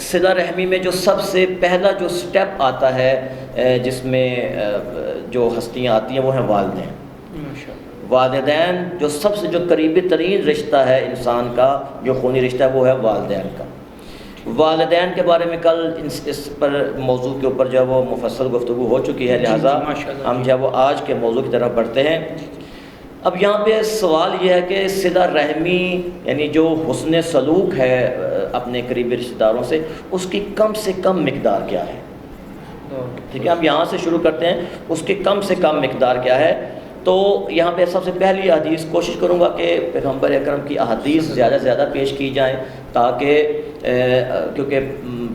صلہ رحمی میں جو سب سے پہلا جو سٹیپ آتا ہے جس میں جو ہستیاں آتی ہیں وہ ہیں والدین. والدین جو سب سے جو قریبی ترین رشتہ ہے انسان کا، جو خونی رشتہ ہے، وہ ہے والدین کا. والدین کے بارے میں کل اس پر موضوع کے اوپر جو ہے وہ مفصل گفتگو ہو چکی ہے، لہٰذا ہم جو ہے وہ آج کے موضوع کی طرف بڑھتے ہیں. اب یہاں پہ سوال یہ ہے کہ صلہ رحمی یعنی جو حسن سلوک ہے اپنے قریبی رشتہ داروں سے، اس کی کم سے کم مقدار کیا ہے؟ ٹھیک ہے، ہم یہاں سے شروع کرتے ہیں. اس کی کم سے کم مقدار کیا ہے؟ تو یہاں پہ سب سے پہلی حدیث کوشش کروں گا کہ پیغمبر اکرم کی احادیث زیادہ سے زیادہ پیش کی جائیں، تاکہ کیونکہ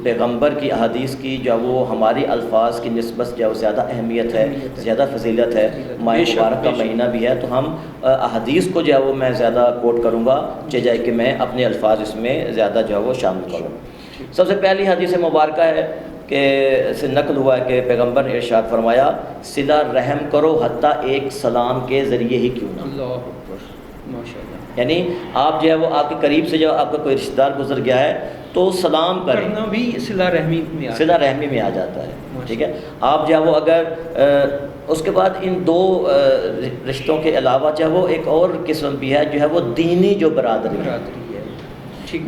پیغمبر کی احادیث کی جو وہ ہماری الفاظ کی نسبت جو زیادہ اہمیت ہے، زیادہ فضیلت ہے. ماہ مبارک کا مہینہ بھی ہے، تو ہم احادیث کو جو ہے وہ میں زیادہ کوٹ کروں گا، چاہے کہ میں اپنے الفاظ اس میں زیادہ جو ہے وہ شامل کروں. سب سے پہلی حدیث مبارکہ ہے کہ سے نقل ہوا ہے کہ پیغمبر نے ارشاد فرمایا، صلہ رحم کرو حتیٰ ایک سلام کے ذریعے ہی کیوں نہ. اللہ اکبر، ماشاءاللہ. یعنی آپ جو ہے وہ آپ کے قریب سے جو آپ کا کوئی رشتہ دار گزر گیا ہے تو سلام کرنا بھی صلہ رحمی میں آ جاتا ہے. ٹھیک ہے، آپ جو ہے وہ اگر اس کے بعد ان دو رشتوں کے علاوہ جو ہے وہ ایک اور قسم بھی ہے، جو ہے وہ دینی جو برادری ہے،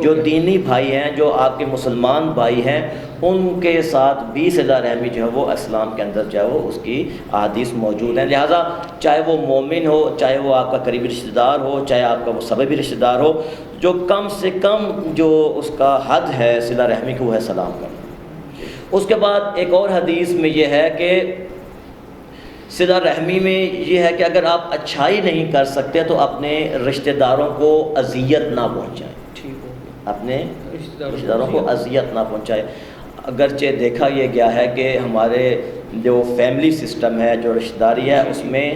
جو دینی بھائی ہیں، جو آپ کے مسلمان بھائی ہیں، ان کے ساتھ بھی صلہ رحمی جو ہے وہ اسلام کے اندر جو ہے وہ اس کی احادیث موجود ہیں. لہٰذا چاہے وہ مومن ہو، چاہے وہ آپ کا قریبی رشتہ دار ہو، چاہے آپ کا وہ سببی رشتہ دار ہو، جو کم سے کم جو اس کا حد ہے صلہ رحمی کو، وہ ہے سلام کرنا. اس کے بعد ایک اور حدیث میں یہ ہے کہ صلہ رحمی میں یہ ہے کہ اگر آپ اچھائی نہیں کر سکتے تو اپنے رشتہ داروں کو اذیت نہ پہنچائیں، اپنے رشتہ داروں کو اذیت نہ پہنچائے. اگرچہ دیکھا یہ گیا ہے کہ ہمارے جو فیملی سسٹم ہے، جو رشتہ داری ہے، اس میں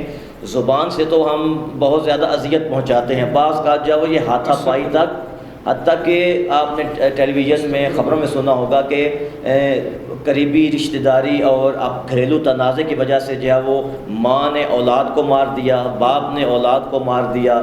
زبان سے تو ہم بہت زیادہ اذیت پہنچاتے ہیں. بعض کا جو وہ یہ ہاتھا پائی تک، حتیٰ کہ آپ نے ٹیلی ویژن میں خبروں میں سنا ہوگا کہ قریبی رشتہ داری اور آپ گھریلو تنازع کی وجہ سے جو ہے وہ ماں نے اولاد کو مار دیا، باپ نے اولاد کو مار دیا،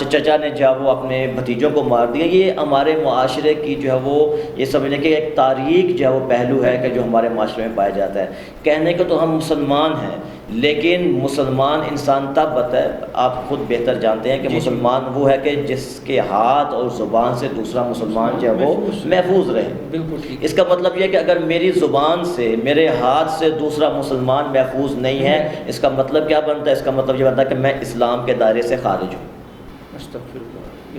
چچا نے جو ہے وہ اپنے بھتیجوں کو مار دیا. یہ ہمارے معاشرے کی جو ہے وہ یہ سمجھنے کہ ایک تاریخ جو ہے وہ پہلو ہے کہ جو ہمارے معاشرے میں پایا جاتا ہے. کہنے کو تو ہم مسلمان ہیں، لیکن مسلمان انسان تب بتا ہے، آپ خود بہتر جانتے ہیں کہ مسلمان وہ ہے کہ جس کے ہاتھ اور زبان سے دوسرا مسلمان جو ہے وہ محفوظ رہے. بالکل. اس کا مطلب یہ کہ اگر میری زبان سے، میرے ہاتھ سے دوسرا مسلمان محفوظ نہیں ہے، اس کا مطلب کیا بنتا ہے؟ اس کا مطلب یہ بنتا ہے کہ میں اسلام کے دائرے سے خارج ہوں.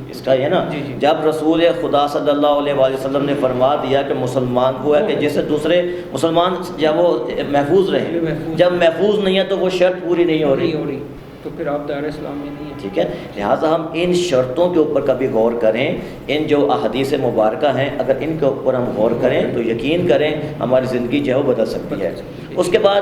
اس کا یہ نا، جب رسول خدا صلی اللہ علیہ وآلہ وسلم نے فرما دیا کہ مسلمان وہ ہے کہ جیسے دوسرے مسلمان جب وہ محفوظ رہے، جب محفوظ نہیں ہے تو وہ شرط پوری نہیں ہو رہی، تو پھر آپ دائرہ اسلام میں نہیں ہیں. ٹھیک ہے، لہٰذا ہم ان شرطوں کے اوپر کبھی غور کریں. ان جو احادیث مبارکہ ہیں، اگر ان کے اوپر ہم غور کریں تو یقین کریں ہماری زندگی جو ہے وہ بدل سکتی ہے. اس کے بعد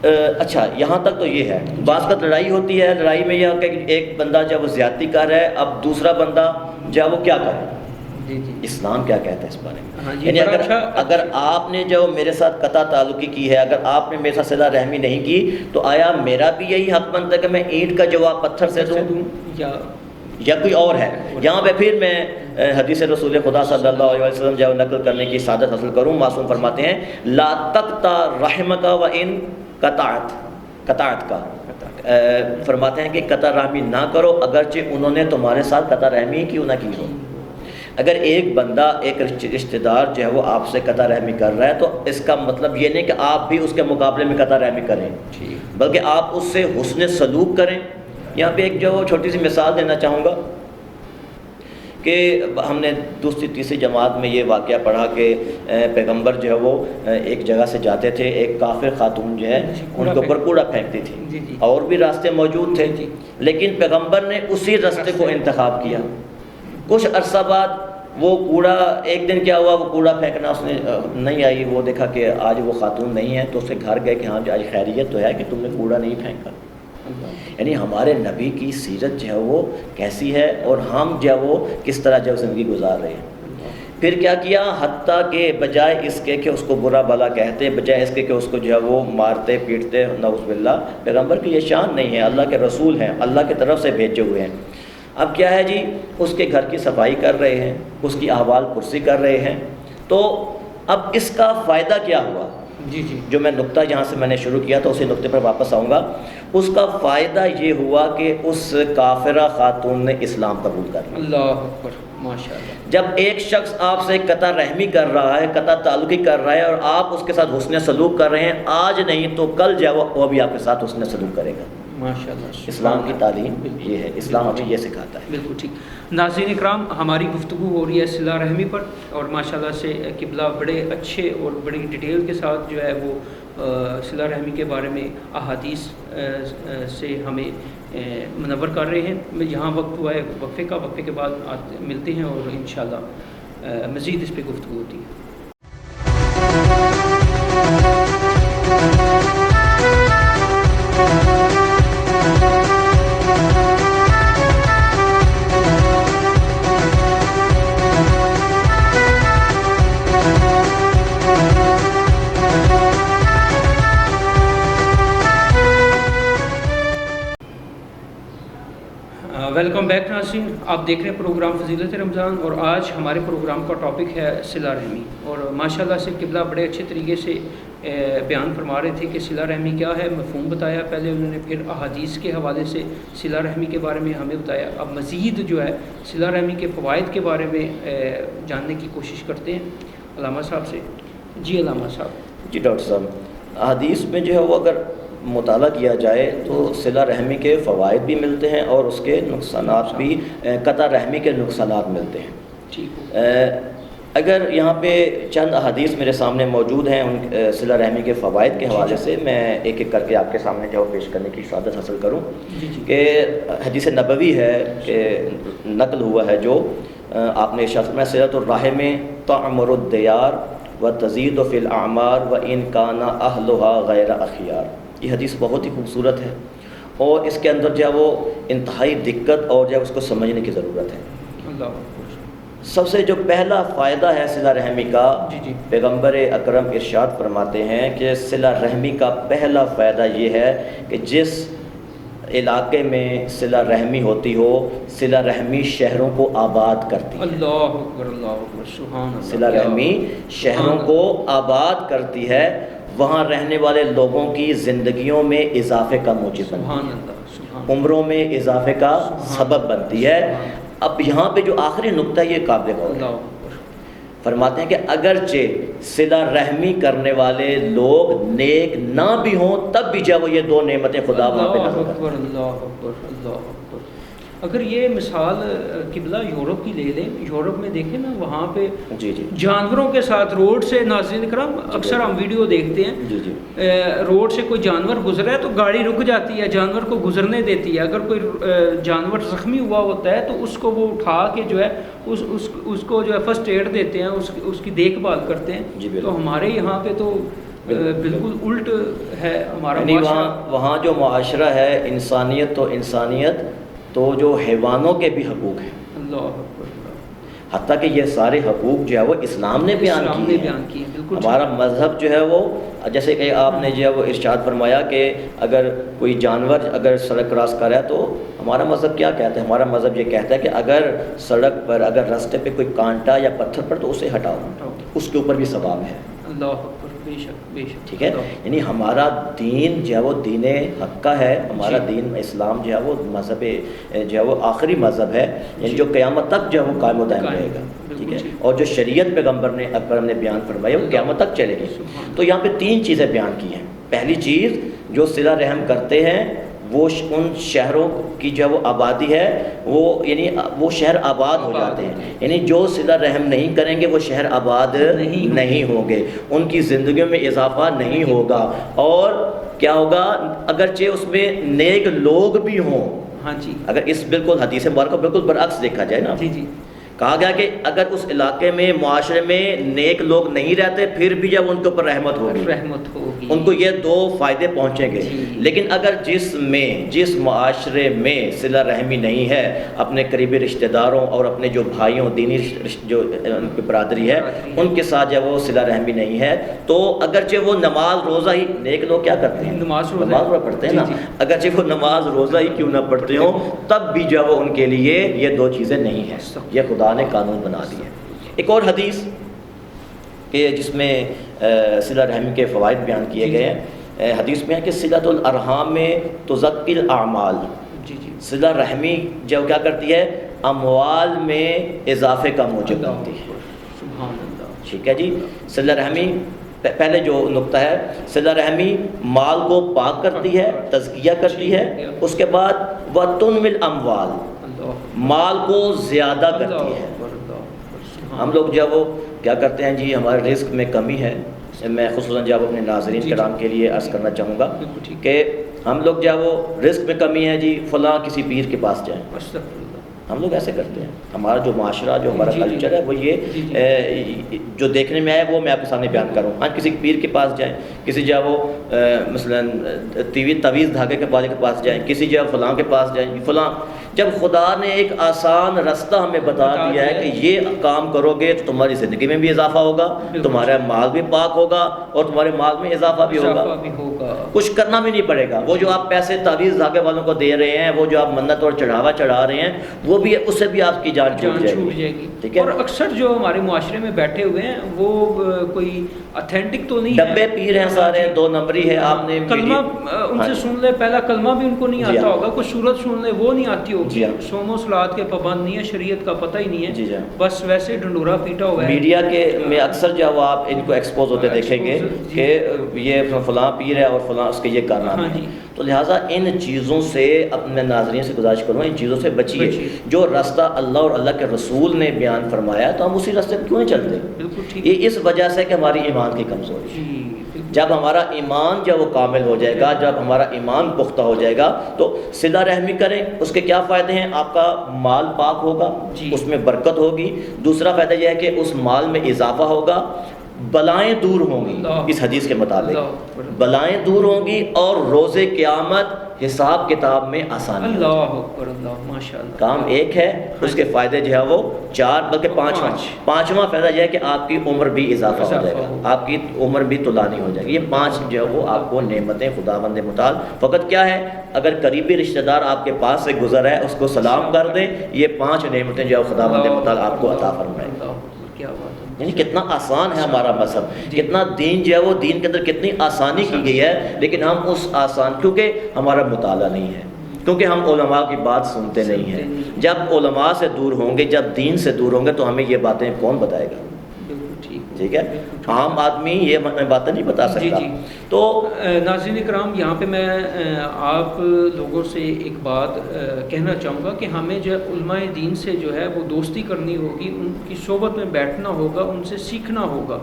اچھا، یہاں تک تو یہ ہے. بعض کا لڑائی ہوتی ہے، لڑائی میں یہ کہ ایک بندہ جب وہ زیادتی کر رہا ہے، اب دوسرا بندہ جب وہ کیا کرے. اسلام کیا کہتا ہے اس بارے میں؟ یعنی اگر آپ نے جو میرے ساتھ قطع تعلقی کی ہے، اگر آپ نے میرے ساتھ صلہ رحمی نہیں کی، تو آیا میرا بھی یہی حق بنتا ہے کہ میں اینٹ کا جواب پتھر سے دوں یا کوئی اور ہے؟ یہاں پہ پھر میں حدیث رسول خدا صلی اللہ علیہ وسلم جو نقل کرنے کی سعادت حاصل کروں. معصوم فرماتے ہیں، لا تقطع رحمک و ان قطعت کا، فرماتے ہیں کہ قطع رحمی نہ کرو اگرچہ انہوں نے تمہارے ساتھ قطع رحمی کیوں نہ کی ہو. اگر ایک بندہ، ایک رشتہ دار جو ہے وہ آپ سے قطع رحمی کر رہا ہے تو اس کا مطلب یہ نہیں کہ آپ بھی اس کے مقابلے میں قطع رحمی کریں، بلکہ آپ اس سے حسن سلوک کریں. یہاں پہ ایک جو چھوٹی سی مثال دینا چاہوں گا کہ ہم نے دوسری تیسری جماعت میں یہ واقعہ پڑھا کہ پیغمبر جو ہے وہ ایک جگہ سے جاتے تھے، ایک کافر خاتون جو ہے ان کے اوپر کوڑا پھینکتی تھی، اور بھی راستے موجود تھے، لیکن پیغمبر نے اسی راستے کو انتخاب کیا. کچھ عرصہ بعد وہ کوڑا، ایک دن کیا ہوا، وہ کوڑا پھینکنا اس نے نہیں آئی، وہ دیکھا کہ آج وہ خاتون نہیں ہے، تو اس کے گھر گئے کہ ہاں آج خیریت تو ہے کہ تم نے کوڑا نہیں پھینکا. یعنی ہمارے نبی کی سیرت جو ہے وہ کیسی ہے اور ہم جو ہے وہ کس طرح جو زندگی گزار رہے ہیں. پھر کیا کیا، حتیٰ کہ بجائے اس کے کہ اس کو برا بھلا کہتے، بجائے اس کے کہ اس کو جو ہے وہ مارتے پیٹتے، نعوذ باللہ، پیغمبر کی یہ شان نہیں ہے، اللہ کے رسول ہیں، اللہ کی طرف سے بھیجے ہوئے ہیں. اب کیا ہے جی، اس کے گھر کی صفائی کر رہے ہیں، اس کی احوال پرسی کر رہے ہیں، تو اب اس کا فائدہ کیا ہوا؟ جی جی جو میں نقطہ جہاں سے میں نے شروع کیا تھا اسی نقطے پر واپس آؤں گا. اس کا فائدہ یہ ہوا کہ اس کافرہ خاتون نے اسلام قبول کر لیا. اللہ اکبر، ماشاء اللہ. جب ایک شخص آپ سے قطع رحمی کر رہا ہے، قطع تعلقی کر رہا ہے، اور آپ اس کے ساتھ حسن سلوک کر رہے ہیں، آج نہیں تو کل جو ہے وہ بھی آپ کے ساتھ حسن سلوک کرے گا. ماشاء اللہ. اسلام کی تعلیم یہ ہے، اسلام ہمیں یہ سکھاتا ہے. بالکل ٹھیک. ناظرین اکرام، ہماری گفتگو ہو رہی ہے صلہ رحمی پر، اور ماشاءاللہ سے قبلہ بڑے اچھے اور بڑی ڈیٹیل کے ساتھ جو ہے وہ صلہ رحمی کے بارے میں احادیث سے ہمیں منور کر رہے ہیں. یہاں وقت ہوا ہے وقفے کا، وقفے کے بعد ملتے ہیں اور انشاءاللہ مزید اس پہ گفتگو ہوتی ہے. ویلکم بیک ناظرین، آپ دیکھ رہے ہیں پروگرام فضیلت رمضان، اور آج ہمارے پروگرام کا ٹاپک ہے صلہ رحمی. اور ماشاءاللہ سے قبلہ بڑے اچھے طریقے سے بیان فرما رہے تھے کہ صلہ رحمی کیا ہے، مفہوم بتایا پہلے انہوں نے، پھر احادیث کے حوالے سے صلہ رحمی کے بارے میں ہمیں بتایا. اب مزید جو ہے صلہ رحمی کے فوائد کے بارے میں جاننے کی کوشش کرتے ہیں علامہ صاحب سے. جی علامہ صاحب. جی ڈاکٹر صاحب، احادیث میں جو ہے وہ اگر مطالعہ کیا جائے تو صلہ رحمی کے فوائد بھی ملتے ہیں اور اس کے نقصانات بھی، قطع رحمی کے نقصانات ملتے ہیں. ٹھیک. اگر یہاں پہ چند احادیث میرے سامنے موجود ہیں ان صلہ رحمی کے فوائد کے حوالے سے، میں ایک ایک کر کے آپ کے سامنے جو پیش کرنے کی سعادت حاصل کروں. کہ حدیث نبوی ہے کہ نقل ہوا ہے جو آپ نے ارشاد فرمایا، صلۃ الرحم تعمر الدیار و تزید فی الاعمار و ان کان اہلها غیر اخیار. یہ حدیث بہت ہی خوبصورت ہے اور اس کے اندر جو ہے وہ انتہائی دقت اور جو ہے اس کو سمجھنے کی ضرورت ہے. اللہ. سب سے جو پہلا فائدہ ہے صلہ رحمی کا، جی پیغمبر اکرم ارشاد فرماتے ہیں کہ صلہ رحمی کا پہلا فائدہ یہ ہے کہ جس علاقے میں صلہ رحمی ہوتی ہو، صلہ رحمی شہروں کو آباد کرتی ہے. اللہ اکبر، اللہ اکبر، سبحان اللہ. صلہ رحمی شہروں کو آباد کرتی ہے، وہاں رہنے والے لوگوں کی زندگیوں میں اضافے کا موجب بنتی ہے، عمروں میں اضافے کا سبب بنتی ہے. اب یہاں پہ جو آخری نقطہ یہ قابل غور ہے، فرماتے ہیں کہ اگرچہ صلہ رحمی کرنے والے لوگ نیک نہ بھی ہوں تب بھی جب وہ یہ دو نعمتیں خدا وہاں پہ نظر کرتے ہیں. اللہ اکبر، اللہ اکبر. اگر یہ مثال قبلہ یورپ کی لے لیں، یورپ میں دیکھیں نا، وہاں پہ جی جی جانوروں کے ساتھ روڈ سے، ناظرین کرام اکثر ہم ویڈیو دیکھتے ہیں، جی جی روڈ سے کوئی جانور گزرا ہے تو گاڑی رک جاتی ہے، جانور کو گزرنے دیتی ہے. اگر کوئی جانور زخمی ہوا ہوتا ہے تو اس کو وہ اٹھا کے جو ہے اس کو جو ہے فرسٹ ایڈ دیتے ہیں، اس کی دیکھ بھال کرتے ہیں. تو ہمارے یہاں پہ تو بالکل الٹ ہے ہمارا معاشرہ. وہاں جو معاشرہ ہے، انسانیت تو انسانیت، تو جو حیوانوں کے بھی حقوق ہیں. اللہ اکبر. حتیٰ کہ یہ سارے حقوق جو ہے وہ اسلام نے بیان کیے ہیں. ہمارا مذہب جو ہے وہ، جیسے کہ آپ نے جو ہے وہ ارشاد فرمایا کہ اگر کوئی جانور اگر سڑک کراس کر رہا ہے تو ہمارا مذہب کیا کہتا ہے؟ ہمارا مذہب یہ کہتا ہے کہ اگر سڑک پر، اگر راستے پہ کوئی کانٹا یا پتھر پر تو اسے ہٹاؤ، اس کے اوپر بھی ثواب ہے. اللہ اکبر. بے شک، بے شک. ٹھیک ہے، یعنی ہمارا دین جو ہے وہ دین حق کا ہے. ہمارا دین اسلام جو ہے وہ مذہب جو ہے وہ آخری مذہب ہے، یعنی جو قیامت تک جو ہے وہ قائم و دائم رہے گا. ٹھیک ہے، اور جو شریعت پیغمبر نے اکرم نے بیان فرمائی وہ قیامت تک چلے گی. تو یہاں پہ تین چیزیں بیان کی ہیں. پہلی چیز، جو صلہ رحم کرتے ہیں وہ ان شہروں کی جو وہ آبادی ہے وہ، یعنی وہ شہر آباد ہو جاتے ہیں. یعنی جو صلہ رحم نہیں کریں گے وہ شہر آباد نہیں ہوں گے، ان کی زندگیوں میں اضافہ نہیں ہوگا. اور کیا ہوگا؟ اگرچہ اس میں نیک لوگ بھی ہوں. ہاں جی. اگر اس بالکل حدیث مبارکہ بالکل برعکس دیکھا جائے نا، جی جی، کہا گیا کہ اگر اس علاقے میں معاشرے میں نیک لوگ نہیں رہتے پھر بھی جب ان کے اوپر رحمت ہوگی ان کو یہ دو فائدے پہنچیں گے. لیکن اگر جس معاشرے میں صلہ رحمی نہیں ہے اپنے قریبی رشتہ داروں اور اپنے جو بھائیوں دینی جو ان کی برادری ہے ان کے ساتھ جب وہ صلہ رحمی نہیں ہے تو اگرچہ وہ نماز روزہ ہی نیک لوگ کیا کرتے ہیں نماز روزہ پڑھتے ہیں نا, اگرچہ وہ نماز روزہ ہی کیوں نہ پڑھتے ہوں تب بھی جو وہ ان کے لیے یہ دو چیزیں نہیں ہیں, یہ خدا نے قانون بنا دی ہے. ایک اور حدیث کہ جس میں صلہ رحمی کے فوائد بیان کیے گئے ہیں, حدیث میں ہے کہ صلۃ الارحام میں تزکی الاعمال, صلہ رحمی جو کیا کرتی ہے اموال میں اضافے کا موجب بنتی ہے. ٹھیک ہے جی, صلہ رحمی پہلے جو نقطہ ہے صلہ رحمی مال کو پاک کرتی ہے, تزکیہ کرتی ہے, اس کے بعد وَتُنْمِ الْأَمْوَالِ مال کو زیادہ کرتی ہے. ہم لوگ جب وہ کیا کرتے ہیں جی ہمارے رزق میں کمی ہے, میں خصوصاً جب اپنے ناظرین کرام کے لیے عرض کرنا چاہوں گا کہ ہم لوگ جب وہ رزق میں کمی ہے جی فلاں کسی پیر کے پاس جائیں, ہم لوگ ایسے کرتے ہیں. ہمارا جو معاشرہ جو ہمارا کلچر ہے وہ یہ جو دیکھنے میں آئے وہ میں آپ کے سامنے بیان کروں. ہاں کسی پیر کے پاس جائیں, کسی جب وہ مثلاً طویل دھاگے کے پاس جائیں, کسی جب فلاں کے پاس جائیں فلاں. جب خدا نے ایک آسان رستہ ہمیں بتا دیا ہے کہ یہ کام کرو گے تو تمہاری زندگی میں بھی اضافہ ہوگا, تمہارا مال بھی پاک ہوگا اور تمہارے مال میں اضافہ بھی ہوگا, کچھ کرنا بھی نہیں پڑے گا. وہ جو آپ پیسے تعویذ دھاگے والوں کو دے رہے ہیں, وہ جو آپ منت اور چڑھاوا چڑھا رہے ہیں, وہ بھی اس سے بھی آپ کی جان چھوٹ جائے گی. ٹھیک ہے, اور اکثر جو ہمارے معاشرے میں بیٹھے ہوئے ہیں وہ کوئی اتھینٹک تو نہیں, ڈبے پیر ہیں سارے, دو نمبری ہے. آپ نے کلمہ ان سے سن لے, پہلا کلمہ بھی ان کو نہیں آتا ہوگا, کوئی صورت سن لے وہ نہیں آتی ہوگی, صوم و صلات کے پابند نہیں ہے, شریعت کا پتہ ہی نہیں ہے, بس ویسے ڈنڈورا پیٹا ہوا ہے. میڈیا کے میں اکثر جب آپ ان کو ایکسپوز ہوتے دیکھیں گے کہ یہ فلاں پیر ہے اور فلاں اس کے یہ کارنامے ہیں, تو لہٰذا ان چیزوں سے اپنے ناظرین سے گزارش کروں ان چیزوں سے بچیے. جو راستہ اللہ اور اللہ کے رسول نے بیان فرمایا تو ہم اسی راستے پہ کیوں نہیں چلتے؟ یہ اس وجہ سے کہ ہماری ایمان کی کمزوری. جب ہمارا ایمان جب وہ کامل ہو جائے گا, جب ہمارا ایمان پختہ ہو جائے گا تو صلہ رحمی کریں. اس کے کیا فائدے ہیں؟ آپ کا مال پاک ہوگا, اس میں برکت ہوگی. دوسرا فائدہ یہ ہے کہ اس مال میں اضافہ ہوگا, بلائیں دور ہوں گی. اس حدیث کے مطابق بلائیں دور ہوں گی اور روز قیامت حساب کتاب میں آسانی. اللہ اکبر, اللہ ماشاءاللہ. کام ایک ہے, اس کے فائدے جو ہے وہ 4 بلکہ 5واں فائدہ یہ ہے کہ آپ کی عمر بھی اضافہ ہو جائے گا, آپ کی عمر بھی طولانی ہو جائے گی. یہ 5 جو ہے وہ آپ کو نعمتیں خداوند متعال. فقط کیا ہے, اگر قریبی رشتہ دار آپ کے پاس سے گزر ہے اس کو سلام کر دیں, یہ 5 نعمتیں جو ہے خداوند متعال آپ کو عطا فرمائے. یعنی کتنا آسان ہے ہمارا مذہب, کتنا دین جو ہے وہ دین کے اندر کتنی آسانی کی گئی ہے. لیکن ہم اس آسان, کیونکہ ہمارا مطالعہ نہیں ہے, کیونکہ ہم علماء کی بات سنتے نہیں ہیں. جب علماء سے دور ہوں گے, جب دین سے دور ہوں گے تو ہمیں یہ باتیں کون بتائے گا؟ ٹھیک ہے, عام آدمی یہ باتیں نہیں بتا سکتا. تو ناظرین کرام, یہاں پہ میں آپ لوگوں سے ایک بات کہنا چاہوں گا کہ ہمیں جو علماء دین سے جو ہے وہ دوستی کرنی ہوگی, ان کی صحبت میں بیٹھنا ہوگا, ان سے سیکھنا ہوگا.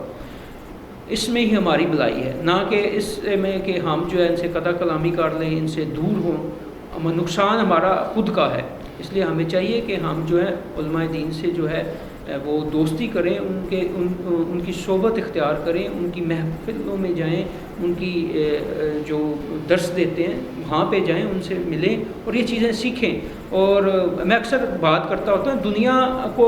اس میں ہی ہماری بھلائی ہے, نہ کہ اس میں کہ ہم جو ہے ان سے قطع کلامی کر لیں, ان سے دور ہوں. نقصان ہمارا خود کا ہے. اس لیے ہمیں چاہیے کہ ہم جو ہے علماء دین سے جو ہے وہ دوستی کریں, ان کی صحبت اختیار کریں, ان کی محفلوں میں جائیں, ان کی جو درس دیتے ہیں وہاں پہ جائیں, ان سے ملیں اور یہ چیزیں سیکھیں. اور میں اکثر بات کرتا ہوتا ہوں, دنیا کو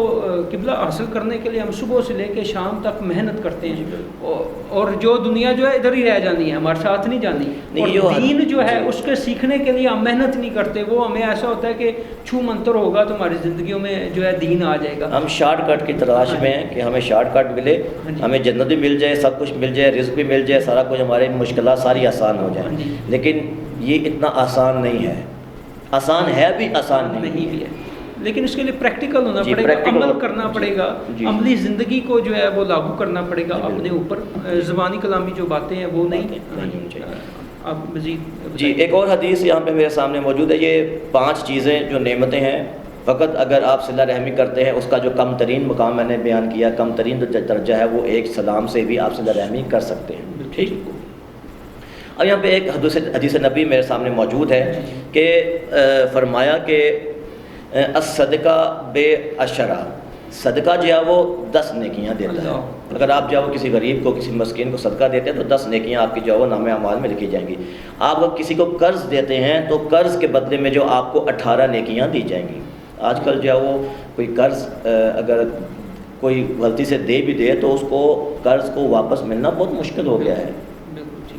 قبلہ حاصل کرنے کے لیے ہم صبح سے لے کے شام تک محنت کرتے ہیں, اور جو دنیا جو ہے ادھر ہی رہ جانی ہے, ہمارے ساتھ نہیں جانی. اور دین جو ہے اس کے سیکھنے کے لیے ہم محنت نہیں کرتے. وہ ہمیں ایسا ہوتا ہے کہ چھو منتر ہوگا تو ہماری زندگیوں میں جو ہے دین آ جائے گا. ہم شارٹ کٹ کی تلاش میں ہیں کہ ہمیں شارٹ کٹ ملے, ہمیں جنت بھی مل جائے, سب کچھ مل جائے, رزق بھی مل جائے, سارا کچھ, ہماری مشکلات ساری آسان ہو جائیں. لیکن یہ اتنا آسان نہیں ہے. آسان ہے بھی, آسان نہیں بھی ہے. لیکن اس کے لیے پریکٹیکل ہونا پڑے گا, عمل کرنا پڑے گا, عملی زندگی کو جو ہے وہ لاگو کرنا پڑے گا اپنے اوپر. زبانی کلامی جو باتیں ہیں وہ نہیں. اب مزید جی ایک اور حدیث یہاں پہ میرے سامنے موجود ہے. یہ 5 چیزیں جو نعمتیں ہیں, فقط اگر آپ صلہ رحمی کرتے ہیں, اس کا جو کم ترین مقام میں نے بیان کیا, کم ترین درجہ ہے, وہ ایک سلام سے بھی آپ صلہ رحمی کر سکتے ہیں. ٹھیک. اور یہاں پہ ایک حدیث نبی میرے سامنے موجود ہے کہ فرمایا کہ الصدقہ بے عشرہ, صدقہ جو ہے وہ 10 نیکیاں دیتا ہے. اگر آپ جو ہے وہ کسی غریب کو کسی مسکین کو صدقہ دیتے ہیں تو 10 نیکیاں آپ کی جو ہے وہ نامہ اعمال میں لکھی جائیں گی. آپ اگر کسی کو قرض دیتے ہیں تو قرض کے بدلے میں جو آپ کو 18 نیکیاں دی جائیں گی. آج کل جو ہے وہ کوئی قرض اگر کوئی غلطی سے دے بھی دے تو اس کو قرض کو واپس ملنا بہت مشکل ہو گیا ہے.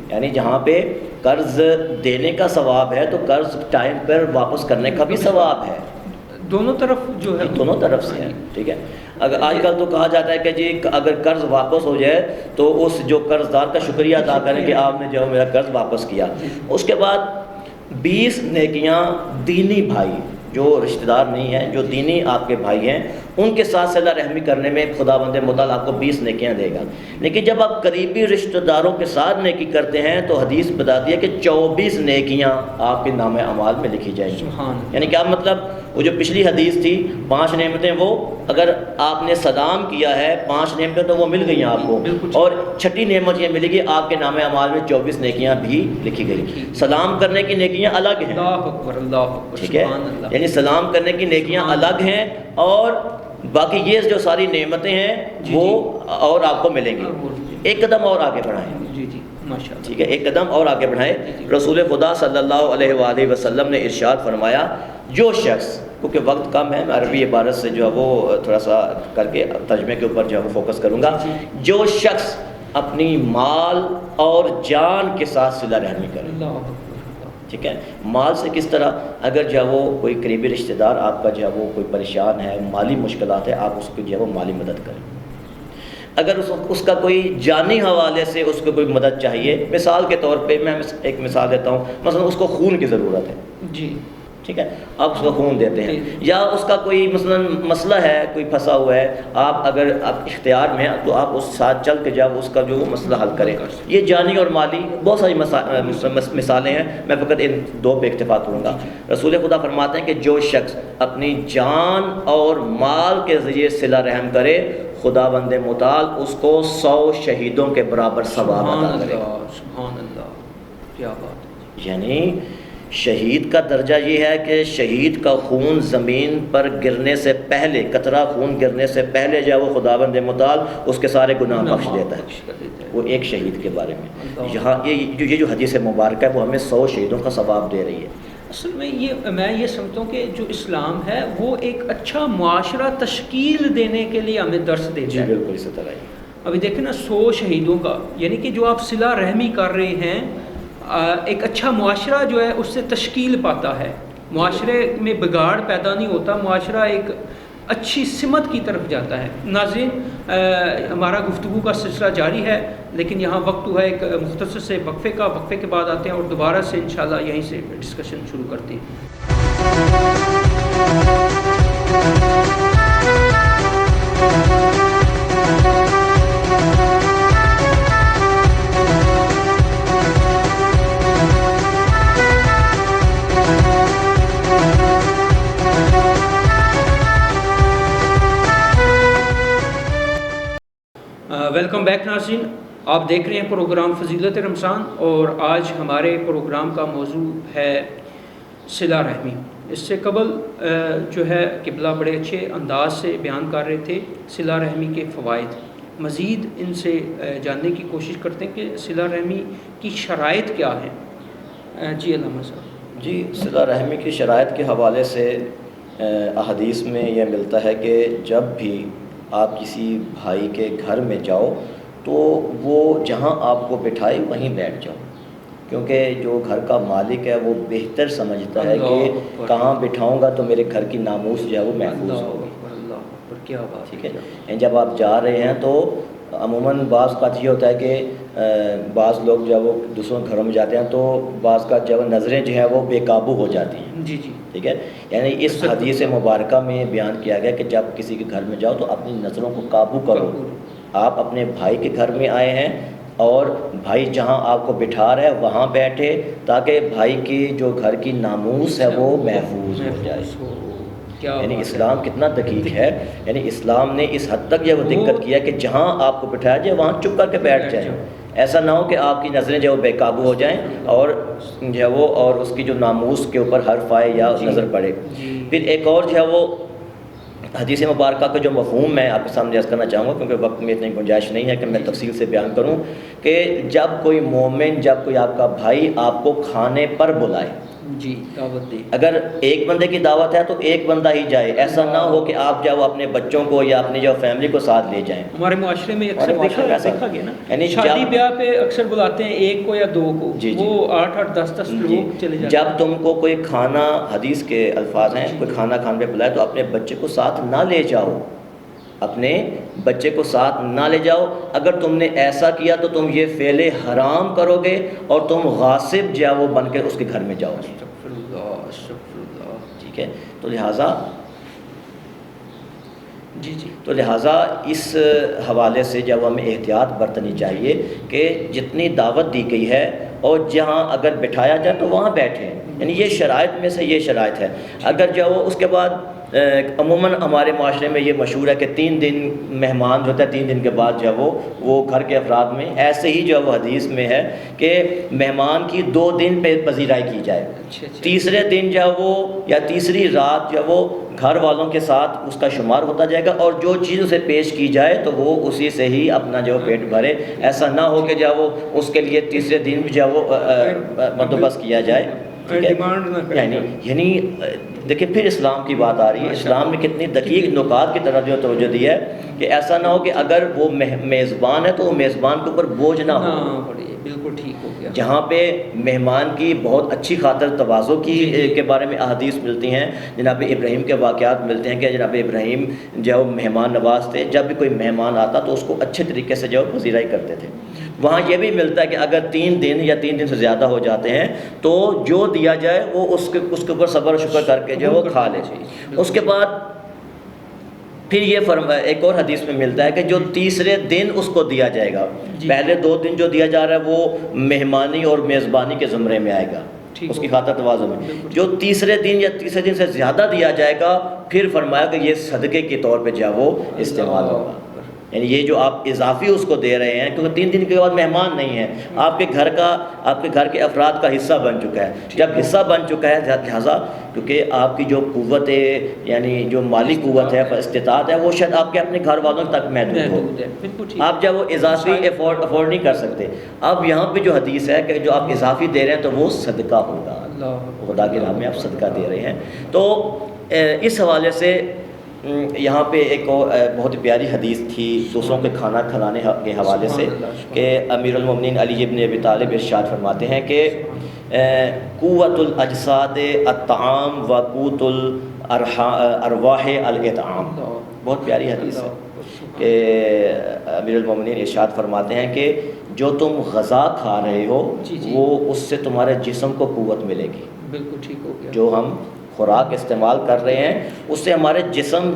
یعنی جہاں پہ قرض دینے کا ثواب ہے تو قرض ٹائم پر واپس کرنے کا بھی ثواب ہے. دونوں طرف جو ہے دونوں طرف سے ہے. ٹھیک ہے. اگر آج کل تو کہا جاتا ہے کہ جی اگر قرض واپس ہو جائے تو اس جو قرض دار کا شکریہ ادا کریں کہ آپ نے جو میرا قرض واپس کیا. اس کے بعد 20 نیکیاں دینی بھائی جو رشتہ دار نہیں ہیں، جو دینی آپ کے بھائی ہیں، ان کے ساتھ صلہ رحمی کرنے میں خداوند متعال آپ کو 20 نیکیاں دے گا. لیکن جب آپ قریبی رشتہ داروں کے ساتھ نیکی کرتے ہیں تو حدیث بتاتی ہے کہ 24 نیکیاں آپ کے نامہ اعمال میں لکھی جائیں گی. یعنی کیا مطلب؟ وہ جو پچھلی حدیث تھی 5 نعمتیں، وہ اگر آپ نے سلام کیا ہے 5 نعمتیں تو وہ مل گئی آپ کو، اور 6ٹھی نعمت یہ ملے گی آپ کے نامہ اعمال میں 24 نیکیاں بھی لکھی گئی. سلام کرنے کی نیکیاں الگ ہیں. اللہ اکبر، اللہ اکبر. ٹھیک ہے. یعنی سلام کرنے کی نیکیاں الگ ہیں، اور باقی یہ جو ساری نعمتیں ہیں وہ اور آپ کو ملیں گی. ایک قدم اور آگے بڑھائیں. جی جی ماشاء اللہ. ٹھیک ہے. ایک قدم اور آگے بڑھائیں. رسول خدا صلی اللہ علیہ وآلہ وسلم نے ارشاد فرمایا، جو شخص، کیونکہ وقت کم ہے میں عربی عبارت سے جو ہے وہ تھوڑا سا کر کے ترجمے کے اوپر جو ہے وہ فوکس کروں گا. جو شخص اپنی مال اور جان کے ساتھ صلہ رحمی کرے. ٹھیک ہے. مال سے کس طرح؟ اگر جو ہے وہ کوئی قریبی رشتہ دار آپ کا جو ہے وہ کوئی پریشان ہے، مالی مشکلات ہے، آپ اس کو جو ہے وہ مالی مدد کریں. اگر اس کا کوئی جانی حوالے سے اس کو کوئی مدد چاہیے، مثال کے طور پہ میں ایک مثال دیتا ہوں، مثلا اس کو خون کی ضرورت ہے. جی ٹھیک ہے. آپ اس کو خون دیتے ہیں، یا اس کا کوئی مثلا مسئلہ ہے، کوئی پھنسا ہوا ہے، آپ اگر آپ اختیار میں ہیں تو آپ اس ساتھ چل کے جاؤ اس کا جو مسئلہ حل کریں. یہ جانی اور مالی بہت ساری مثالیں ہیں، میں فقط ان 2 پہ اکتفا کروں گا. رسول خدا فرماتے ہیں کہ جو شخص اپنی جان اور مال کے ذریعے صلہ رحم کرے، خداوند متعال اس کو 100 شہیدوں کے برابر ثواب عطا کرے. سبحان اللہ، کیا بات ہے. یعنی شہید کا درجہ یہ ہے کہ شہید کا خون زمین پر گرنے سے پہلے، قطرہ خون گرنے سے پہلے جو ہے وہ خداوند متعال اس کے سارے گناہ بخش دیتا ہے. وہ ایک شہید کے بارے میں یہاں یہ جو حدیث مبارکہ ہے وہ ہمیں 100 شہیدوں کا ثواب دے رہی ہے. اصل میں میں یہ سمجھتا ہوں کہ جو اسلام ہے وہ ایک اچھا معاشرہ تشکیل دینے کے لیے ہمیں درس دیتا ہے. جی بالکل اسی طرح. ابھی دیکھیں نا 100 شہیدوں کا، یعنی کہ جو آپ صلہ رحمی کر رہے ہیں، ایک اچھا معاشرہ جو ہے اس سے تشکیل پاتا ہے. معاشرے میں بگاڑ پیدا نہیں ہوتا، معاشرہ ایک اچھی سمت کی طرف جاتا ہے. ناظرین، ہمارا گفتگو کا سلسلہ جاری ہے، لیکن یہاں وقت ہوا ایک مختصر سے وقفے کا. وقفے کے بعد آتے ہیں اور دوبارہ سے انشاءاللہ یہیں سے ڈسکشن شروع کرتے ہیں. ویلکم بیک ناظرین، آپ دیکھ رہے ہیں پروگرام فضیلت رمضان، اور آج ہمارے پروگرام کا موضوع ہے صلہ رحمی. اس سے قبل جو ہے قبلہ بڑے اچھے انداز سے بیان کر رہے تھے صلہ رحمی کے فوائد. مزید ان سے جاننے کی کوشش کرتے ہیں کہ صلہ رحمی کی شرائط کیا ہیں. جی علامہ صاحب. جی، صلہ رحمی کی شرائط کے حوالے سے احادیث میں یہ ملتا ہے کہ جب بھی آپ کسی بھائی کے گھر میں جاؤ تو وہ جہاں آپ کو بٹھائے وہیں بیٹھ جاؤ، کیونکہ جو گھر کا مالک ہے وہ بہتر سمجھتا ہے کہ کہاں بٹھاؤں گا تو میرے گھر کی ناموس جو ہے وہ محفوظ ہوگی. کیا بات. ٹھیک ہے. جب آپ جا رہے ہیں تو عموماً بعض کا یہ ہوتا ہے کہ بعض لوگ جو ہے وہ دوسروں گھروں میں جاتے ہیں تو بعض کا جب نظریں جو ہیں وہ بے قابو ہو جاتی ہیں. جی جی. ٹھیک ہے. یعنی اس حدیث مبارکہ میں بیان کیا گیا کہ جب کسی کے گھر میں جاؤ تو اپنی نظروں کو قابو کرو. آپ اپنے بھائی کے گھر میں آئے ہیں اور بھائی جہاں آپ کو بٹھا رہا ہے وہاں بیٹھے، تاکہ بھائی کی جو گھر کی ناموس ہے وہ محفوظ ہو جائے. یعنی اسلام کتنا دقیق ہے. یعنی اسلام نے اس حد تک یہ وہ دقت کیا کہ جہاں آپ کو بٹھایا جائے وہاں چپ کر کے بیٹھ جائیں. ایسا نہ ہو کہ آپ کی نظریں جو بے قابو ہو جائیں اور جو وہ اور اس کی جو ناموس کے اوپر حرف آئے یا نظر پڑے. پھر ایک اور جو ہے وہ حدیث مبارکہ کا جو مفہوم میں آپ کے سامنے عرض کرنا چاہوں گا، کیونکہ وقت میں اتنی گنجائش نہیں ہے کہ میں تفصیل سے بیان کروں، کہ جب کوئی مومن، جب کوئی آپ کا بھائی آپ کو کھانے پر بلائے، جی دعوت دے، اگر ایک بندے کی دعوت ہے تو ایک بندہ ہی جائے، ایسا نہ ہو کہ آپ جاؤ اپنے بچوں کو یا اپنی جو فیملی کو ساتھ لے جائیں۔ ہمارے معاشرے میں اکثر دیکھا گیا نا، یعنی شادی بیاہ پہ اکثر بلاتے ہیں ایک کو یا دو کو، جی وہ 8-8 10-10 لوگ چلے جاتے ہیں۔ جب تم کو کوئی کھانا، حدیث کے الفاظ ہیں، کوئی کھانا کھانے پہ بلائے تو اپنے بچے کو ساتھ نہ لے جاؤ، اپنے بچے کو ساتھ نہ لے جاؤ۔ اگر تم نے ایسا کیا تو تم یہ فعل حرام کرو گے اور تم غاصب جو ہے وہ بن کے اس کے گھر میں جاؤ گے، ٹھیک ہے؟ تو لہٰذا اس حوالے سے جب ہمیں احتیاط برتنی چاہیے کہ جتنی دعوت دی گئی ہے اور جہاں اگر بٹھایا جائے تو وہاں بیٹھیں، یعنی یہ شرائط میں سے یہ شرائط ہے۔ اگر جو وہ اس کے بعد عموماً ہمارے معاشرے میں یہ مشہور ہے کہ 3 دن مہمان جو ہوتا ہے، 3 دن کے بعد جو ہے وہ گھر کے افراد میں، ایسے ہی جو ہے وہ حدیث میں ہے کہ مہمان کی 2 دن پہ پذیرائی کی جائے، تیسرے دن جو ہے وہ یا تیسری رات جو ہے وہ گھر والوں کے ساتھ اس کا شمار ہوتا جائے گا، اور جو چیز اسے پیش کی جائے تو وہ اسی سے ہی اپنا جو پیٹ بھرے، ایسا نہ ہو کہ جو وہ اس کے لیے تیسرے دن بھی جو وہ بندوبست کیا جائے، یعنی دیکھیں پھر اسلام کی بات آ رہی ہے۔ اسلام نے کتنی دقیق نکات کی طرف جو توجہ دی ہے کہ ایسا نہ ہو کہ اگر وہ میزبان ہے تو وہ میزبان کے اوپر بوجھ نہ ہو۔ بالکل ٹھیک ہو گیا۔ جہاں پہ مہمان کی بہت اچھی خاطر تواضع کی کے بارے میں احادیث ملتی ہیں، جناب ابراہیم کے واقعات ملتے ہیں کہ جناب ابراہیم جو مہمان نواز تھے، جب بھی کوئی مہمان آتا تو اس کو اچھے طریقے سے جو پذیرائی کرتے تھے۔ وہاں یہ بھی ملتا ہے کہ اگر 3 دن یا 3 دن سے زیادہ ہو جاتے ہیں تو جو دیا جائے وہ اس کے اوپر صبر و شکر کر کے جو وہ کھا لے۔ اس کے بعد پھر یہ ایک اور حدیث میں ملتا ہے کہ جو تیسرے دن اس کو دیا جائے گا، پہلے 2 دن جو دیا جا رہا ہے وہ مہمانی اور میزبانی کے زمرے میں آئے گا، اس کی خاطر تواضع میں۔ جو تیسرے دن یا تیسرے دن سے زیادہ دیا جائے گا پھر فرمایا کہ یہ صدقے کے طور پہ جو ہے وہ استعمال ہوگا، یعنی یہ جو آپ اضافی اس کو دے رہے ہیں، کیونکہ 3 دن کے بعد مہمان نہیں ہے، آپ کے گھر کے افراد کا حصہ بن چکا ہے۔ جب حصہ بن چکا ہے لہٰذا کیونکہ آپ کی جو قوت ہے، یعنی جو مالی قوت ہے، استطاعت ہے، وہ شاید آپ کے اپنے گھر والوں تک محدود ہو، آپ جب وہ اضافی افورڈ نہیں کر سکتے۔ اب یہاں پہ جو حدیث ہے کہ جو آپ اضافی دے رہے ہیں تو وہ صدقہ ہوگا، خدا کی راہ میں آپ صدقہ دے رہے ہیں۔ تو اس حوالے سے یہاں پہ ایک بہت پیاری حدیث تھی دوسروں کے کھانا کھلانے کے حوالے سے کہ امیر المومنین علی ابن ابی طالب ارشاد فرماتے ہیں کہ قوت الاجساد الطعام و قوت الارواح الاطعام۔ بہت پیاری حدیث ہے کہ امیر المومنین ارشاد فرماتے ہیں کہ جو تم غذا کھا رہے ہو وہ اس سے تمہارے جسم کو قوت ملے گی۔ بالکل ٹھیک ہو گیا۔ جو ہم خوراک استعمال کر رہے ہیں اس سے ہمارے جسم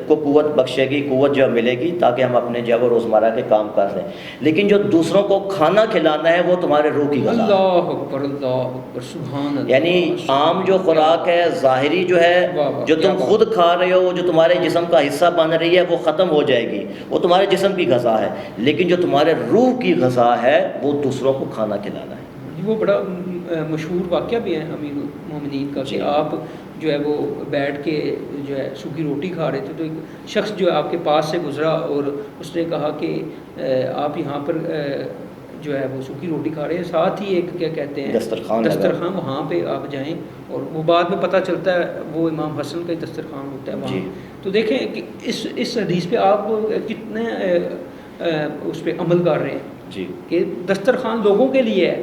کو قوت بخشے گی، قوت جو ملے گی تاکہ ہم اپنے جو روزمرہ کے کام کر لیں۔ لیکن جو دوسروں کو کھانا کھلانا ہے وہ تمہارے روح کی غذا ہے۔ اللہ اکبر، اللہ اکبر، سبحان اللہ۔ یعنی عام جو خوراک ہے، ظاہری جو ہے، جو تم خود کھا رہے ہو، جو تمہارے جسم کا حصہ بن رہی ہے وہ ختم ہو جائے گی، وہ تمہارے جسم کی غذا ہے۔ لیکن جو تمہارے روح کی غذا ہے وہ دوسروں کو کھانا کھلانا ہے۔ وہ بڑا مشہور واقعہ بھی ہے امیر المومنین کا کہ آپ جو ہے وہ بیٹھ کے جو ہے سوکھی روٹی کھا رہے تھے تو ایک شخص جو ہے آپ کے پاس سے گزرا اور اس نے کہا کہ آپ یہاں پر جو ہے وہ سوکھی روٹی کھا رہے ہیں، ساتھ ہی ایک کیا کہتے ہیں دسترخوان، وہاں پہ آپ جائیں، اور وہ بعد میں پتہ چلتا ہے وہ امام حسن کا ہی دسترخوان ہوتا ہے وہاں۔ تو دیکھیں کہ اس حدیث پہ آپ کتنے اس پہ عمل کر رہے ہیں جی کہ دسترخوان لوگوں کے لیے ہے،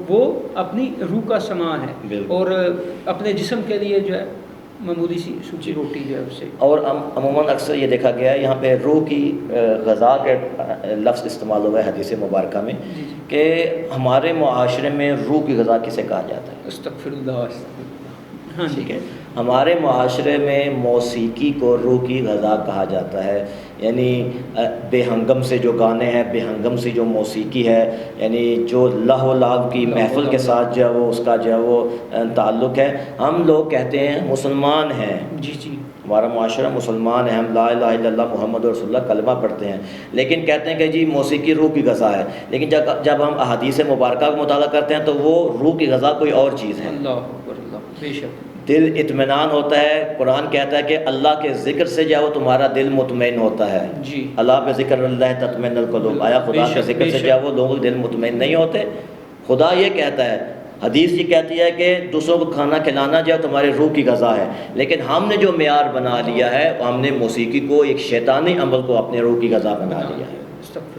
وہ اپنی روح کا سامان ہے، اور اپنے جسم کے لیے جو ہے معمولی سی سوکھی روٹی جو ہے اس سے۔ اور عموماً اکثر یہ دیکھا گیا ہے یہاں پہ روح کی غذا کے لفظ استعمال ہوا ہے حدیث مبارکہ میں کہ ہمارے معاشرے میں روح کی غذا کسے کہا جاتا ہے؟ استغفر اللہ۔ ہاں ٹھیک ہے، ہمارے معاشرے میں موسیقی کو روح کی غذا کہا جاتا ہے، یعنی بے ہنگم سے جو گانے ہیں، بے ہنگم سے جو موسیقی ہے، یعنی جو لہو و لعب کی محفل کے ساتھ جو ہے وہ اس کا جو ہے وہ تعلق ہے۔ ہم لوگ کہتے ہیں مسلمان ہیں، جی ہمارا معاشرہ مسلمان ہے، ہم لا الہ الا اللہ محمد رسول اللہ کلمہ پڑھتے ہیں، لیکن کہتے ہیں کہ جی موسیقی روح کی غذا ہے۔ لیکن جب ہم احادیث مبارکہ کا مطالعہ کرتے ہیں تو وہ روح کی غذا کوئی اور چیز ہے۔ اللہ اکبر، اللہ بے شک۔ دل اطمینان ہوتا ہے. قرآن کہتا ہے کہ اللہ کے ذکر سے جو ہے وہ تمہارا دل مطمئن ہوتا ہے. جی اللہ بے ذکر اللہ تطمئن القلوب. آیا خدا کے ذکر سے جو ہے وہ لوگوں کے دل مطمئن نہیں ہوتے. خدا یہ کہتا ہے، حدیث یہ کہتی ہے کہ دوسروں کو کھانا کھلانا جو ہے تمہارے روح کی غذا ہے. لیکن ہم نے جو معیار بنا لیا ہے، ہم نے موسیقی کو ایک شیطانی عمل کو اپنے روح کی غذا بنا لیا ہے.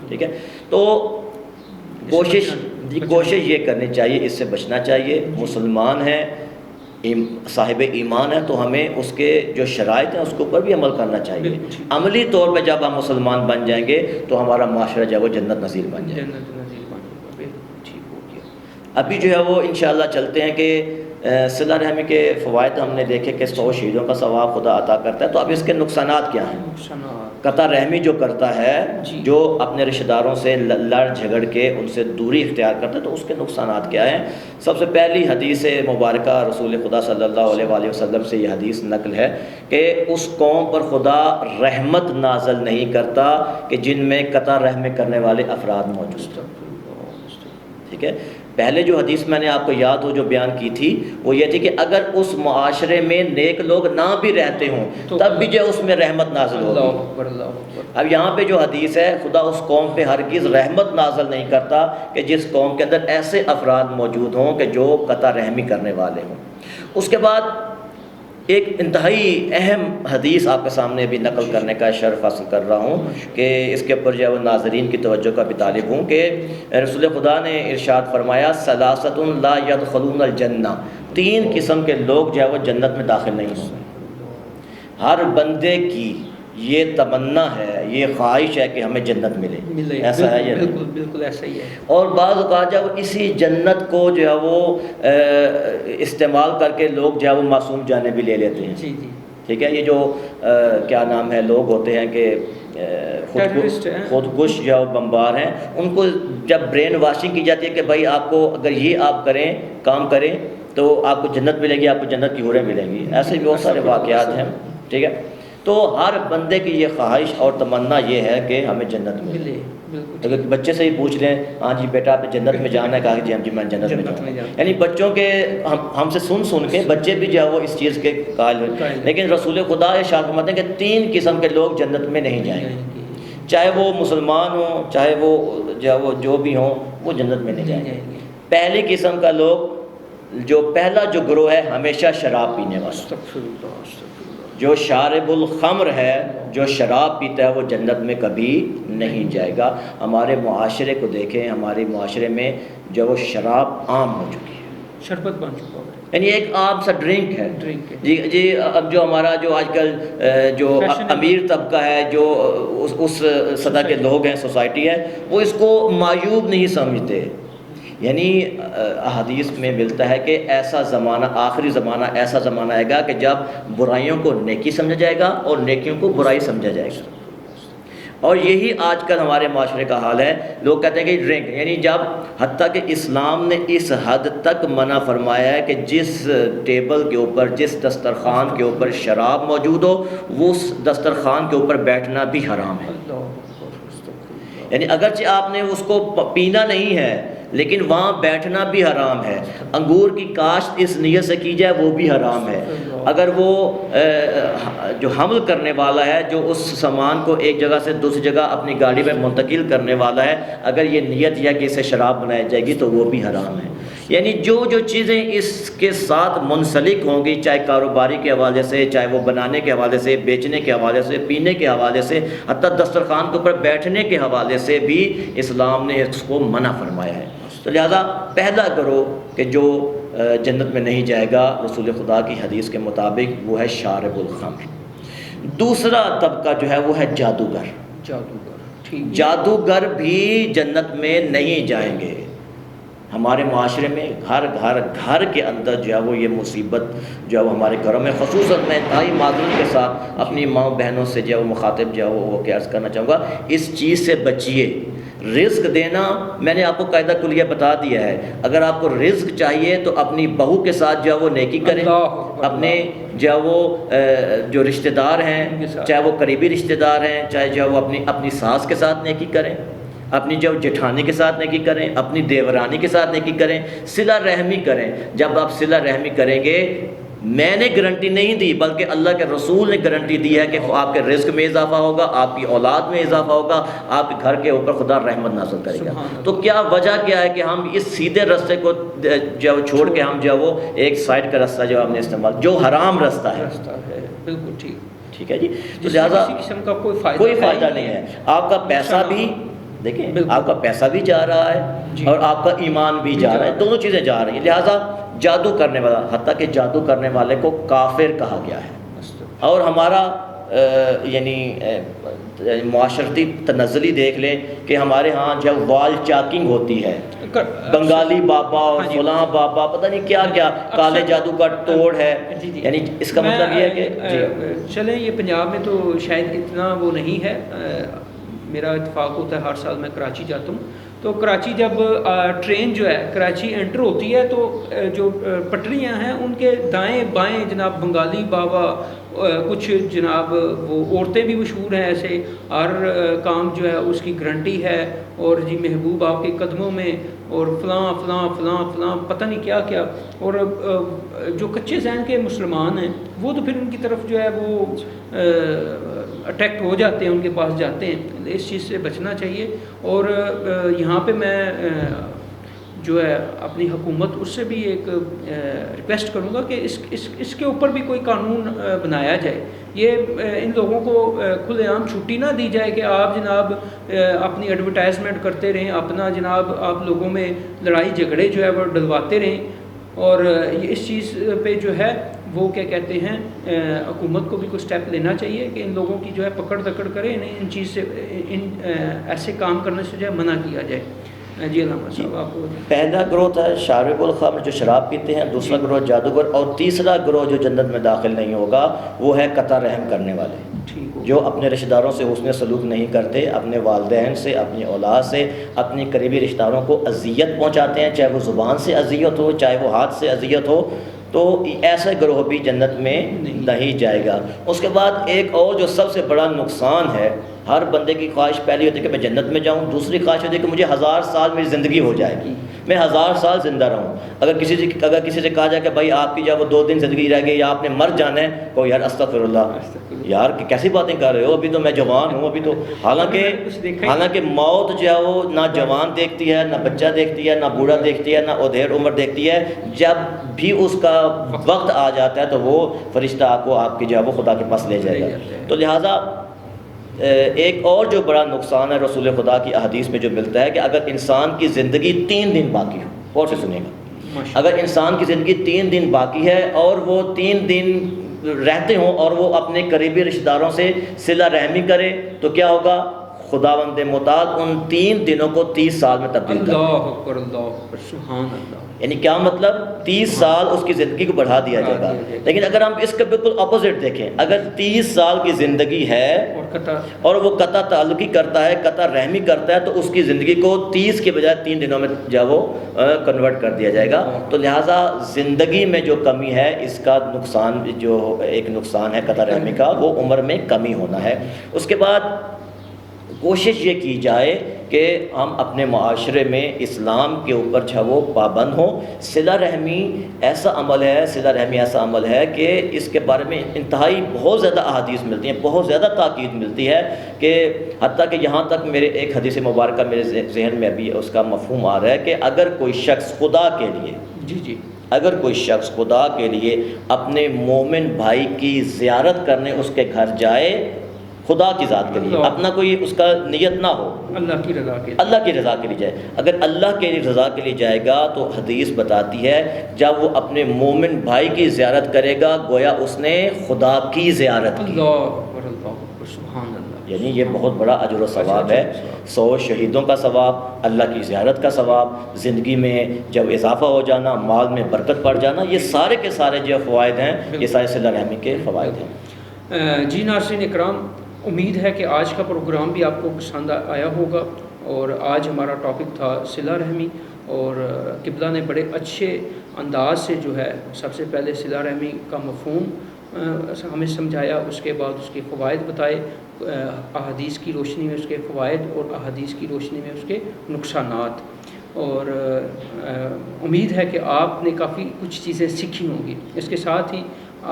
ٹھیک ہے، تو کوشش یہ کرنی چاہیے، اس سے بچنا چاہیے. مسلمان ہیں، صاحب ایمان ہے، تو ہمیں اس کے جو شرائط ہیں اس کے اوپر بھی عمل کرنا چاہیے. عملی طور پہ جب ہم مسلمان بن جائیں گے تو ہمارا معاشرہ جو ہے وہ جنت نصیب بن جائے گا. ابھی جو ہے وہ انشاءاللہ چلتے ہیں کہ صلہ رحمی کے فوائد ہم نے دیکھے کہ 100 شہیدوں کا ثواب خدا عطا کرتا ہے. تو اب اس کے نقصانات کیا ہیں؟ قطع رحمی جو کرتا ہے، جو اپنے رشتہ داروں سے لڑ جھگڑ کے ان سے دوری اختیار کرتا ہے، تو اس کے نقصانات کیا ہیں؟ سب سے پہلی حدیث مبارکہ رسول خدا صلی اللہ علیہ وآلہ وسلم سے یہ حدیث نقل ہے کہ اس قوم پر خدا رحمت نازل نہیں کرتا کہ جن میں قطع رحمی کرنے والے افراد موجود ہیں. ٹھیک ہے، پہلے جو حدیث میں نے آپ کو یاد ہو جو بیان کی تھی وہ یہ تھی کہ اگر اس معاشرے میں نیک لوگ نہ بھی رہتے ہوں تب بھی جو اس میں رحمت نازل ہوگی. اب یہاں پہ جو حدیث ہے، خدا اس قوم پہ ہرگز رحمت نازل نہیں کرتا کہ جس قوم کے اندر ایسے افراد موجود ہوں کہ جو قطع رحمی کرنے والے ہوں. اس کے بعد ایک انتہائی اہم حدیث آپ کے سامنے بھی نقل کرنے کا شرف حاصل کر رہا ہوں کہ اس کے اوپر جو ہے وہ ناظرین کی توجہ کا بھی طالب ہوں کہ رسول خدا نے ارشاد فرمایا ثلاثۃ لا يدخلون الجنہ، 3 قسم کے لوگ جو ہے وہ جنت میں داخل نہیں ہوں گے. ہر بندے کی یہ تمنا ہے، یہ خواہش ہے کہ ہمیں جنت ملے. ایسا ہے یہ؟ بالکل ایسا ہی ہے. اور بعض اوقات جب اسی جنت کو جو ہے وہ استعمال کر کے لوگ جو ہے وہ معصوم جانے بھی لے لیتے ہیں. جی جی ٹھیک ہے، یہ جو کیا نام ہے لوگ ہوتے ہیں کہ خودکش جو ہے بمبار ہیں، ان کو جب برین واشنگ کی جاتی ہے کہ بھائی آپ کو اگر یہ آپ کریں، کام کریں تو آپ کو جنت ملے گی، آپ کو جنت کی حوریں ملیں گی. ایسے بھی بہت سارے واقعات ہیں. ٹھیک ہے، تو ہر بندے کی یہ خواہش اور تمنا یہ ہے کہ ہمیں جنت ملے. اگر بچے سے ہی پوچھ لیں، ہاں جی بیٹا آپ نے جنت میں جانا ہے، کہا کہ جی ہم جی میں جنت میں جاؤں. یعنی بچوں کے ہم سے سن کے بچے بھی جو ہے وہ اس چیز کے قائل ہوئے. لیکن رسول خدا ارشاد فرماتے ہیں کہ 3 قسم کے لوگ جنت میں نہیں جائیں گے، چاہے وہ مسلمان ہوں، چاہے وہ جو بھی ہوں، وہ جنت میں نہیں جائیں گے. پہلی قسم کا لوگ، پہلا جو گروہ ہے، ہمیشہ شراب پینے والا. جو شارب الخمر ہے، جو شراب پیتا ہے، وہ جنت میں کبھی نہیں جائے گا. ہمارے معاشرے کو دیکھیں، ہمارے معاشرے میں جو وہ شراب عام ہو چکی ہے، شربت بن چکا ہے، یعنی ایک عام سا ڈرنک ہے. جی اب جو ہمارا جو آج کل جو امیر طبقہ ہے، جو اس سطح کے لوگ ہیں، سوسائٹی ہے، وہ اس کو معیوب نہیں سمجھتے. یعنی احادیث میں ملتا ہے کہ ایسا زمانہ، آخری زمانہ ایسا زمانہ آئے گا کہ جب برائیوں کو نیکی سمجھا جائے گا اور نیکیوں کو برائی سمجھا جائے گا. اور یہی آج کل ہمارے معاشرے کا حال ہے. لوگ کہتے ہیں کہ ڈرنک، یعنی جب حتیٰ کہ اسلام نے اس حد تک منع فرمایا ہے کہ جس ٹیبل کے اوپر، جس دسترخوان کے اوپر شراب موجود ہو، وہ اس دسترخوان کے اوپر بیٹھنا بھی حرام ہے. یعنی اگرچہ آپ نے اس کو پینا نہیں ہے لیکن وہاں بیٹھنا بھی حرام ہے. انگور کی کاشت اس نیت سے کی جائے وہ بھی حرام ہے. اگر وہ جو حمل کرنے والا ہے، جو اس سامان کو ایک جگہ سے دوسری جگہ اپنی گاڑی میں منتقل کرنے والا ہے، اگر یہ نیت یا کہ اسے شراب بنائی جائے گی تو وہ بھی حرام ہے. یعنی جو چیزیں اس کے ساتھ منسلک ہوں گی، چاہے کاروباری کے حوالے سے، چاہے وہ بنانے کے حوالے سے، بیچنے کے حوالے سے، پینے کے حوالے سے، حتیٰ دسترخوان کے اوپر بیٹھنے کے حوالے سے بھی اسلام نے اس کو منع فرمایا ہے. تو لہذا پہلا گروہ کہ جو جنت میں نہیں جائے گا رسول خدا کی حدیث کے مطابق وہ ہے شارب الخمر. دوسرا طبقہ جو ہے وہ ہے جادوگر. جادوگر بھی جنت میں نہیں جائیں گے. ہمارے معاشرے میں گھر کے اندر جو ہے وہ یہ مصیبت جو ہے وہ ہمارے گھروں میں، خصوصاً میں انتہائی معذرت کے ساتھ اپنی ماں بہنوں سے جو ہے وہ مخاطب جو ہے وہ عرض کرنا چاہوں گا، اس چیز سے بچیے. رزق دینا میں نے آپ کو قاعدہ کلیہ بتا دیا ہے. اگر آپ کو رزق چاہیے تو اپنی بہو کے ساتھ جو ہے وہ نیکی کریں، اپنے جو ہے وہ جو رشتہ دار ہیں، چاہے وہ قریبی رشتہ دار ہیں، چاہے جو ہے وہ اپنی ساس کے ساتھ نیکی کریں، اپنی جو جٹھانی کے ساتھ نیکی کریں، اپنی دیورانی کے ساتھ نیکی کریں، صلہ رحمی کریں. جب آپ صلہ رحمی کریں گے میں نے گارنٹی نہیں دی بلکہ اللہ کے رسول نے گارنٹی دی ہے کہ آپ کے رزق میں اضافہ ہوگا، آپ کی اولاد میں اضافہ ہوگا، آپ کے گھر کے اوپر خدا رحمت نازل کرے گا۔ تو کیا وجہ کیا ہے کہ ہم اس سیدھے راستے کو جو چھوڑ کے ہم جو وہ ایک سائڈ کا راستہ جو ہم نے استعمال، جو حرام راستہ ہے، بالکل ٹھیک ہے جی۔ تو لہٰذا کسی قسم کا کوئی فائدہ نہیں ہے، آپ کا پیسہ بھی دیکھیں، آپ کا پیسہ بھی جا رہا ہے اور آپ کا ایمان بھی جا رہا ہے، دونوں چیزیں جا رہی ہیں۔ لہٰذا جادو کرنے والا، حتیٰ کہ جادو کرنے والے کو کافر کہا گیا ہے۔ اور ہمارا یعنی معاشرتی تنزلی دیکھ لیں کہ ہمارے ہاں جب وال چاکنگ ہوتی ہے، بنگالی بابا اور فلاں بابا پتہ نہیں کیا کیا کالے جادو کا توڑ ہے، یعنی اس کا مطلب یہ ہے کہ چلیں یہ پنجاب میں تو شاید اتنا وہ نہیں ہے، میرا اتفاق ہوتا ہے ہر سال میں کراچی جاتا ہوں، تو کراچی جب ٹرین جو ہے کراچی انٹر ہوتی ہے تو جو پٹریاں ہیں ان کے دائیں بائیں جناب بنگالی بابا، کچھ جناب وہ عورتیں بھی مشہور ہیں ایسے، ہر کام جو ہے اس کی گارنٹی ہے، اور جی محبوب آپ کے قدموں میں، اور فلاں فلاں فلاں فلاں پتہ نہیں کیا کیا۔ اور جو کچے ذہن کے مسلمان ہیں وہ تو پھر ان کی طرف جو ہے وہ اٹیکٹ ہو جاتے ہیں، ان کے پاس جاتے ہیں۔ اس چیز سے بچنا چاہیے، اور یہاں پہ میں جو ہے اپنی حکومت اس سے بھی ایک ریکویسٹ کروں گا کہ اس کے اوپر بھی کوئی قانون بنایا جائے، یہ ان لوگوں کو کھلے عام چھٹی نہ دی جائے کہ آپ جناب اپنی ایڈورٹائزمنٹ کرتے رہیں، اپنا جناب آپ لوگوں میں لڑائی جھگڑے جو ہے وہ ڈلواتے رہیں، اور اس چیز پہ جو ہے وہ کیا کہتے ہیں حکومت کو بھی کوئی سٹیپ لینا چاہیے کہ ان لوگوں کی جو ہے پکڑ دکڑ کرے، انہیں ان چیز سے ایسے کام کرنے سے جو ہے منع کیا جائے۔ جی علامہ صاحب آپ کو پہلا گروہ تھا شارب الخمر جو شراب پیتے ہیں، دوسرا گروہ جادوگر، اور تیسرا گروہ جو جنت میں داخل نہیں ہوگا وہ ہے قطع رحم کرنے والے، جو اپنے رشتہ داروں سے حسن سلوک نہیں کرتے، اپنے والدین سے، اپنی اولاد سے، اپنی قریبی رشتہ داروں کو اذیت پہنچاتے ہیں، چاہے وہ زبان سے اذیت ہو، چاہے وہ ہاتھ سے اذیت ہو، تو ایسا گروہ بھی جنت میں نہیں جائے گا۔ اس کے بعد ایک اور جو سب سے بڑا نقصان ہے، ہر بندے کی خواہش پہلی ہوتی ہے کہ میں جنت میں جاؤں، دوسری خواہش ہوتی ہے کہ مجھے 1000 سال میری زندگی ہو جائے گی، میں 1000 سال زندہ رہوں۔ اگر کسی سے کہا جائے کہ بھائی آپ کی جب وہ 2 دن زندگی رہ گئی یا آپ نے مر جانا ہے، کوئی یار استغفر اللہ، یار کیسی باتیں کر رہے ہو، ابھی تو میں جوان ہوں، ابھی تو حالانکہ موت جو ہے وہ نہ جوان دیکھتی ہے، نہ بچہ دیکھتی ہے، نہ بوڑھا دیکھتی ہے، نہ ادھیر عمر دیکھتی ہے، جب بھی اس کا وقت آ جاتا ہے تو وہ فرشتہ آپ کی جو ہے وہ خدا کے پاس لے جائے گا۔ تو لہٰذا ایک اور جو بڑا نقصان ہے رسول خدا کی احادیث میں جو ملتا ہے کہ اگر انسان کی زندگی 3 دن باقی ہو، اور سے سنیں گا، اگر انسان کی زندگی 3 دن باقی ہے اور وہ 3 دن رہتے ہوں اور وہ اپنے قریبی رشتہ داروں سے صلہ رحمی کرے تو کیا ہوگا؟ خداوند متعال ان 3 دنوں کو 30 سال میں تبدیل کر دے۔ اللہ اکبر، اللہ اکبر، سبحان اللہ۔ یعنی کیا مطلب؟ 30 سال اس کی زندگی کو بڑھا دیا جائے گا۔ لیکن اگر ہم اس کا بالکل اپوزٹ دیکھیں، اگر 30 سال کی زندگی ہے اور وہ قطع تعلقی کرتا ہے، قطع رحمی کرتا ہے، تو اس کی زندگی کو 30 کے بجائے 3 دنوں میں جو وہ کنورٹ کر دیا جائے گا۔ تو لہٰذا زندگی میں جو کمی ہے، اس کا نقصان جو ایک نقصان ہے قطع رحمی کا، وہ عمر میں کمی ہونا ہے۔ اس کے بعد کوشش یہ کی جائے کہ ہم اپنے معاشرے میں اسلام کے اوپر جو وہ پابند ہوں۔ صلہ رحمی ایسا عمل ہے کہ اس کے بارے میں انتہائی بہت زیادہ احادیث ملتی ہیں، بہت زیادہ تاکید ملتی ہے، کہ حتیٰ کہ یہاں تک میرے ایک حدیث مبارکہ میرے ذہن میں ابھی اس کا مفہوم آ رہا ہے کہ اگر کوئی شخص خدا کے لیے اگر کوئی شخص خدا کے لیے اپنے مومن بھائی کی زیارت کرنے اس کے گھر جائے، خدا کی ذات کے لیے، اپنا کوئی اس کا نیت نہ ہو، اللہ کی رضا کے لیے جائے، اگر اللہ کے رضا کے لیے جائے گا تو حدیث بتاتی ہے جب وہ اپنے مومن بھائی کی زیارت کرے گا گویا اس نے خدا کی زیارت کی۔ یعنی یہ بہت بڑا اجر و ثواب ہے، 100 شہیدوں کا ثواب، اللہ کی زیارت کا ثواب، زندگی میں جب اضافہ ہو جانا، مال میں برکت پڑ جانا، یہ سارے کے سارے جو فوائد ہیں، یہ سارے صلہ رحمی کے فوائد ہیں۔ جی ناظرین اکرام، امید ہے کہ آج کا پروگرام بھی آپ کو پسند آیا ہوگا، اور آج ہمارا ٹاپک تھا صلہ رحمی، اور قبلہ نے بڑے اچھے انداز سے جو ہے سب سے پہلے صلہ رحمی کا مفہوم ہمیں سمجھایا، اس کے بعد اس کے فوائد بتائے، احادیث کی روشنی میں اس کے فوائد اور احادیث کی روشنی میں اس کے نقصانات۔ اور امید ہے کہ آپ نے کافی کچھ چیزیں سیکھی ہوں گی۔ اس کے ساتھ ہی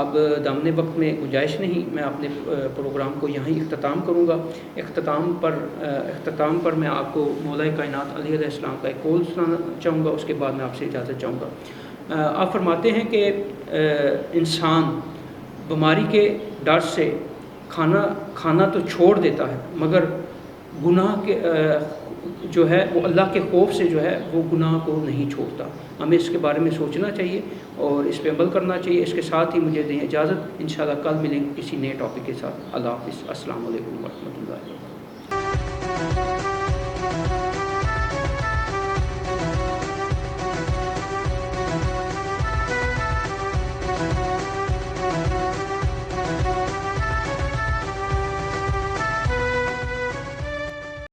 اب دامن وقت میں گنجائش نہیں، میں اپنے پروگرام کو یہیں اختتام کروں گا۔ اختتام پر میں آپ کو مولا کائنات علیہ السلام کا ایک قول سنانا چاہوں گا، اس کے بعد میں آپ سے اجازت چاہوں گا۔ آپ فرماتے ہیں کہ انسان بیماری کے ڈر سے کھانا تو چھوڑ دیتا ہے، مگر گناہ کے جو ہے وہ اللہ کے خوف سے جو ہے وہ گناہ کو نہیں چھوڑتا۔ ہمیں اس کے بارے میں سوچنا چاہیے اور اس پہ عمل کرنا چاہیے۔ اس کے ساتھ ہی مجھے دیں اجازت، انشاءاللہ کل ملیں گے کسی نئے ٹاپک کے ساتھ۔ اللہ حافظ، السلام علیکم ورحمۃ اللہ وبرکاتہ۔